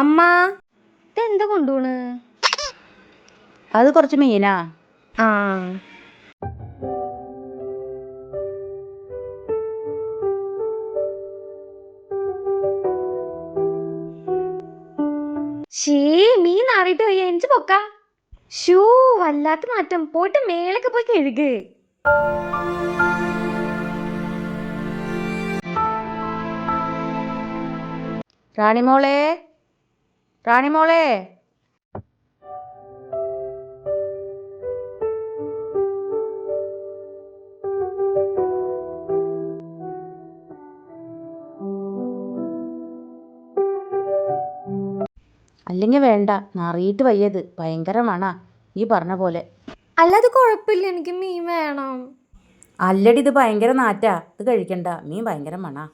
അമ്മ ഇതെന്താ കൊണ്ടുപോണ്? അത് കുറച്ച് മീനാ. ആ ഷീ മീൻ നാറിയിട്ട് വയ്യ, എനിക്ക് പൊക്ക. ഷൂ വല്ലാത്ത മാറ്റം. പോയിട്ട് മേലൊക്കെ പോയി കഴുക്. റാണിമോളെ, റാണിമോളെ. അല്ലെങ്കിൽ വേണ്ട, നാറിയിട്ട് വയ്യത് ഭയങ്കര മണാ ഈ പറഞ്ഞ പോലെ. അല്ലാതെ കുഴപ്പമില്ല, എനിക്ക് മീൻ വേണം. അല്ലടി, ഇത് ഭയങ്കര നാറ്റാ, ഇത് കഴിക്കണ്ട, മീൻ ഭയങ്കര മണാ.